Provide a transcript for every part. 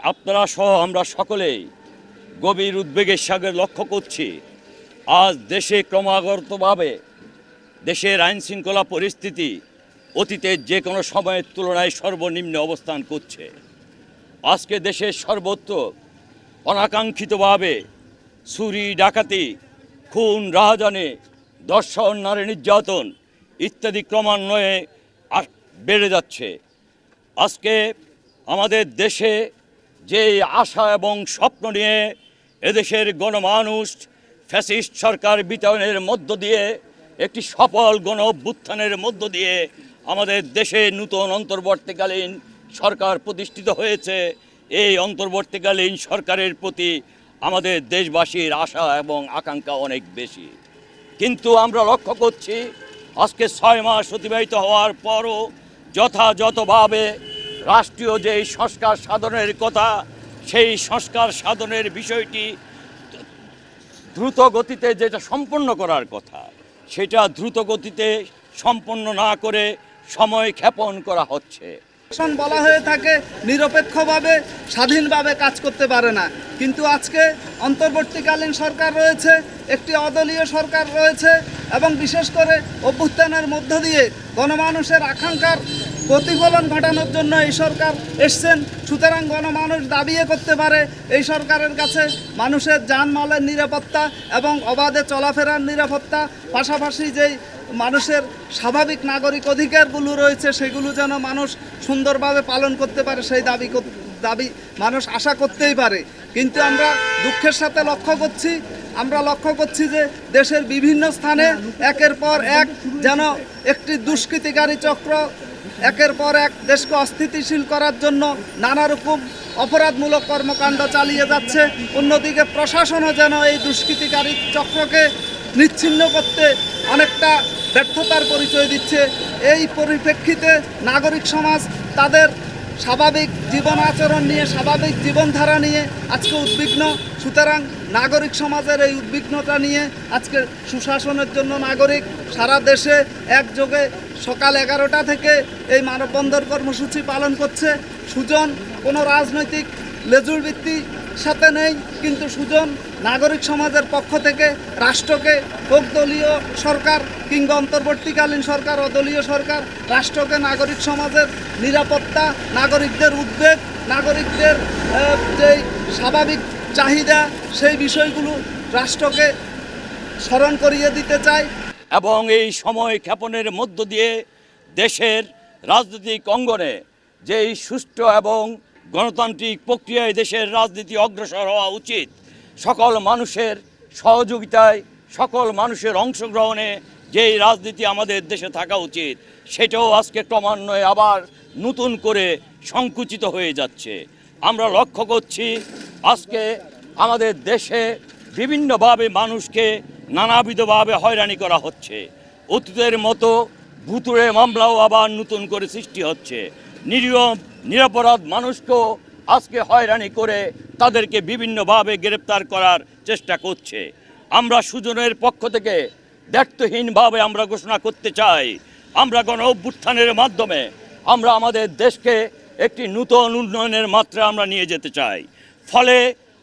আপনারা সহ আমরা সকলেই গভীর উদ্বেগের সাথে লক্ষ্য করছি, আজ দেশে ক্রমাগতভাবে দেশের আইনশৃঙ্খলা পরিস্থিতি অতীতের যে কোনো সময়ের তুলনায় সর্বনিম্ন অবস্থান করছে। আজকে দেশের সর্বত্র অনাকাঙ্ক্ষিতভাবে চুরি, ডাকাতি, খুন, রাহাজানি, ধর্ষণ, নারী নির্যাতন ইত্যাদি ক্রমান্বয়ে বেড়ে যাচ্ছে। আজকে আমাদের দেশে যে আশা এবং স্বপ্ন নিয়ে এদেশের গণমানুষ ফ্যাসিস্ট সরকার বিতাড়নের মধ্য দিয়ে একটি সফল গণ অভ্যুত্থানের মধ্য দিয়ে আমাদের দেশে নূতন অন্তর্বর্তীকালীন সরকার প্রতিষ্ঠিত হয়েছে, এই অন্তর্বর্তীকালীন সরকারের প্রতি আমাদের দেশবাসীর আশা এবং আকাঙ্ক্ষা অনেক বেশি। কিন্তু আমরা লক্ষ্য করছি আজকে 6 মাস অতিবাহিত হওয়ার পরও যথাযথভাবে রাষ্ট্রীয় যেই সংস্কার সাধনের কথা, সেই সংস্কার সাধনের বিষয়টি দ্রুত গতিতে যেটা সম্পন্ন করার কথা, সেটা দ্রুত গতিতে সম্পন্ন না করে সময় ক্ষেপণ করা হচ্ছে। বলা হয়ে থাকে নিরপেক্ষভাবে স্বাধীনভাবে কাজ করতে পারে না, কিন্তু আজকে অন্তর্বর্তীকালীন সরকার রয়েছে, একটি অদলীয় সরকার রয়েছে এবং বিশেষ করে অভ্যুত্থানের মধ্য দিয়ে গণমানুষের আকাঙ্ক্ষার প্রতিফলন ঘটানোর জন্য এই সরকার এসছেন। সুতরাং গণমানুষ দাবিয়ে করতে পারে এই সরকারের কাছে মানুষের জানমালের নিরাপত্তা এবং অবাধে চলাফেরার নিরাপত্তা, পাশাপাশি যেই মানুষের স্বাভাবিক নাগরিক অধিকারগুলো রয়েছে সেগুলো যেন মানুষ সুন্দরভাবে পালন করতে পারে, সেই দাবি মানুষ আশা করতেই পারে। কিন্তু আমরা দুঃখের সাথে লক্ষ্য করছি যে দেশের বিভিন্ন স্থানে একের পর এক যেন একটি দুষ্কৃতিকারী চক্র একের পর এক দেশকে অস্থিতিশীল করার জন্য নানা রকম অপরাধমূলক কর্মকাণ্ড চালিয়ে যাচ্ছে। অন্যদিকে প্রশাসনও যেন এই দুষ্কৃতিকারী চক্রকে নিচ্ছিন্ন করতে অনেকটা ব্যর্থতার পরিচয় দিচ্ছে। এই পরিপ্রেক্ষিতে নাগরিক সমাজ তাদের স্বাভাবিক জীবন আচরণ নিয়ে, স্বাভাবিক জীবনধারা নিয়ে আজকে উদ্বিগ্ন। সুতরাং নাগরিক সমাজের এই উদ্বিগ্নতা নিয়ে আজকে সুশাসনের জন্য নাগরিক সারা দেশে একযোগে সকাল 11টা থেকে এই মানববন্ধন কর্মসূচি পালন করছে। সুজন কোনো রাজনৈতিক লেজুড়বৃত্তি সাথে নেই, কিন্তু সুজন নাগরিক সমাজের পক্ষ থেকে রাষ্ট্রকে, হোক দলীয় সরকার কিংবা অন্তর্বর্তীকালীন সরকার, অদলীয় সরকার, রাষ্ট্রকে নাগরিক সমাজের নিরাপত্তা, নাগরিকদের উদ্বেগ, নাগরিকদের যেই স্বাভাবিক চাহিদা, সেই বিষয়গুলো রাষ্ট্রকে স্মরণ করিয়ে দিতে চায়। এবং এই সময় ক্ষেপণের মধ্য দিয়ে দেশের রাজনৈতিক অঙ্গনে যেই সুষ্ঠু এবং গণতান্ত্রিক প্রক্রিয়ায় দেশের রাজনীতি অগ্রসর হওয়া উচিত, সকল মানুষের সহযোগিতায়, সকল মানুষের অংশগ্রহণে যেই রাজনীতি আমাদের দেশে থাকা উচিত, সেটাও আজকে ক্রমান্বয়ে আবার নতুন করে সংকুচিত হয়ে যাচ্ছে। আমরা লক্ষ্য করছি আজকে আমাদের দেশে বিভিন্নভাবে মানুষকে নানাবিধভাবে হয়রানি করা হচ্ছে। অতীতের মতো ভুতুড়ে মামলাও আবার নতুন করে সৃষ্টি হচ্ছে। নিরপরাধ মানুষকেও আজকে হয়রানি করে তাদেরকে বিভিন্নভাবে গ্রেপ্তার করার চেষ্টা করছে। আমরা সুজনের পক্ষ থেকে দায়িত্বহীনভাবে আমরা ঘোষণা করতে চাই, আমরা গণ অভ্যুত্থানের মাধ্যমে আমরা আমাদের দেশকে একটি নূতন উন্নয়নের মাত্রা আমরা নিয়ে যেতে চাই। ফলে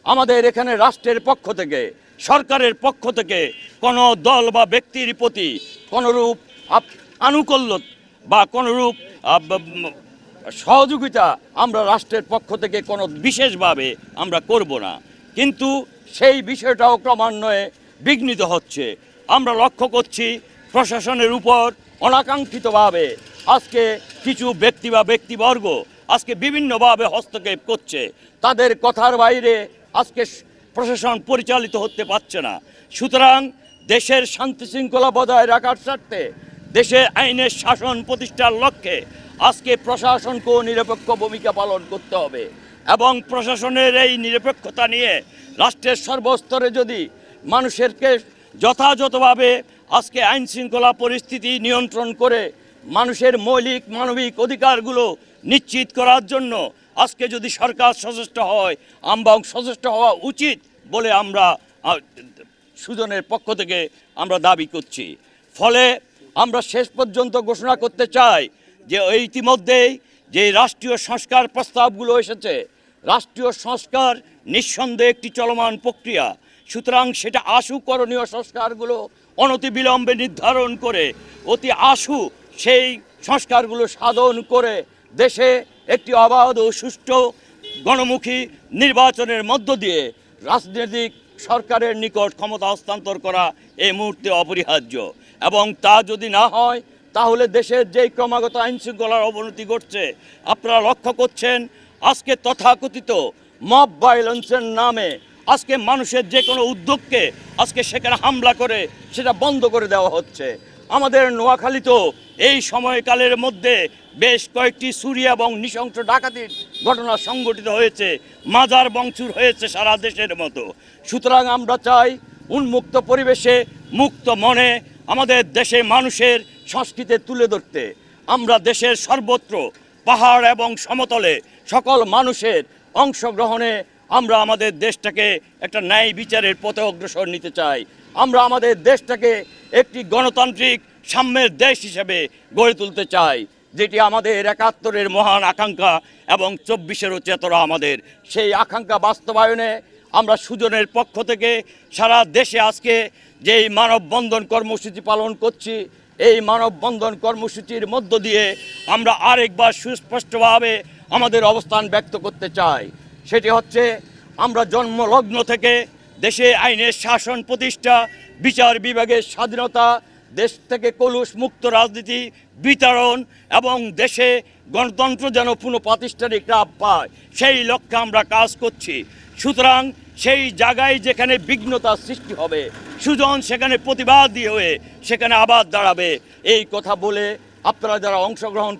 আমাদের এখানে রাষ্ট্রের পক্ষ থেকে, সরকারের পক্ষ থেকে কোনো দল বা ব্যক্তির প্রতি কোনোরূপ আনুকূল্য বা কোনোরূপ সহযোগিতা আমরা রাষ্ট্রের পক্ষ থেকে কোনো বিশেষভাবে আমরা করব না। কিন্তু সেই বিষয়টাও ক্রমান্বয়ে বিঘ্নিত হচ্ছে। আমরা লক্ষ্য করছি প্রশাসনের উপর অনাকাঙ্ক্ষিতভাবে আজকে কিছু ব্যক্তি বা ব্যক্তিবর্গ আজকে বিভিন্নভাবে হস্তক্ষেপ করছে। তাদের কথার বাইরে আজকে প্রশাসন পরিচালিত হতে পারছে না। সুতরাং দেশের শান্তি শৃঙ্খলা বজায় রাখার স্বার্থে, দেশের আইনের শাসন প্রতিষ্ঠার লক্ষ্যে আজকে প্রশাসনকেও নিরপেক্ষ ভূমিকা পালন করতে হবে এবং প্রশাসনের এই নিরপেক্ষতা নিয়ে রাষ্ট্রের সর্বস্তরে যদি মানুষেরকে যথাযথভাবে আজকে আইন শৃঙ্খলা পরিস্থিতি নিয়ন্ত্রণ করে মানুষের মৌলিক মানবিক অধিকারগুলো নিশ্চিত করার জন্য আজকে যদি সরকার সচেষ্ট হয়, এবং সচেষ্ট হওয়া উচিত বলে আমরা সুজনের পক্ষ থেকে আমরা দাবি করছি। ফলে আমরা শেষ পর্যন্ত ঘোষণা করতে চাই যে ইতিমধ্যেই যে রাষ্ট্রীয় সংস্কার প্রস্তাবগুলো এসেছে, রাষ্ট্রীয় সংস্কার নিঃসন্দেহে একটি চলমান প্রক্রিয়া। সুতরাং সেটা আশু করণীয় সংস্কারগুলো অনতিবিলম্বে নির্ধারণ করে অতি আশু সেই সংস্কারগুলো সাধন করে দেশে একটি অবাধ ও সুষ্ঠু গণমুখী নির্বাচনের মধ্য দিয়ে রাজনৈতিক সরকারের নিকট ক্ষমতা হস্তান্তর করা এই মুহূর্তে অপরিহার্য। এবং তা যদি না হয় তাহলে দেশের যেই ক্রমাগত আইনশৃঙ্খলার অবনতি ঘটছে, আপনারা লক্ষ্য করছেন আজকে তথাকথিত মব ভায়োলেন্সের নামে আজকে মানুষের যে কোনো উদ্যোগকে আজকে সেখানে হামলা করে সেটা বন্ধ করে দেওয়া হচ্ছে। আমাদের নোয়াখালীতেও এই সময়কালের মধ্যে বেশ কয়েকটি চুরি এবং নৃশংস ডাকাতির ঘটনা সংঘটিত হয়েছে, মাজার ভাঙচুর হয়েছে সারা দেশের মতো। সুতরাং আমরা চাই উন্মুক্ত পরিবেশে মুক্ত মনে আমাদের দেশে মানুষের সংস্কৃতি তুলে ধরতে। আমরা দেশের সর্বত্র পাহাড় এবং সমতলে সকল মানুষের অংশগ্রহণে আমরা আমাদের দেশটাকে একটা ন্যায় বিচারের পথে অগ্রসর নিতে চাই। আমরা আমাদের দেশটাকে একটি গণতান্ত্রিক সাম্যের দেশ হিসেবে গড়ে তুলতে চাই, যেটি আমাদের ৭১-এর মহান আকাঙ্ক্ষা এবং ২৪-এরও চেতনা আমাদের। সেই আকাঙ্ক্ষা বাস্তবায়নে আমরা সুজনের পক্ষ থেকে সারা দেশে আজকে যেই মানববন্ধন কর্মসূচি পালন করছি, এই মানববন্ধন কর্মসূচির মধ্য দিয়ে আমরা আরেকবার সুস্পষ্টভাবে আমাদের অবস্থান ব্যক্ত করতে চাই। সেটি হচ্ছে আমরা জন্মলগ্ন থেকে দেশে আইনের শাসন প্রতিষ্ঠা, বিচার বিভাগের স্বাধীনতা, দেশ থেকে কলুষ মুক্ত রাজনীতি বিতরণ এবং দেশে গণতন্ত্র যেন পুনঃপ্রতিষ্ঠানিক লাভ পায়, সেই লক্ষ্যে আমরা কাজ করছি। সুতরাং সেই জায়গায় যেখানে বিঘ্নতার সৃষ্টি হবে, সুজন সেখানে প্রতিবাদী হয়ে সেখানে আবার দাঁড়াবে। এই কথা বলে আপনারা যারা অংশগ্রহণ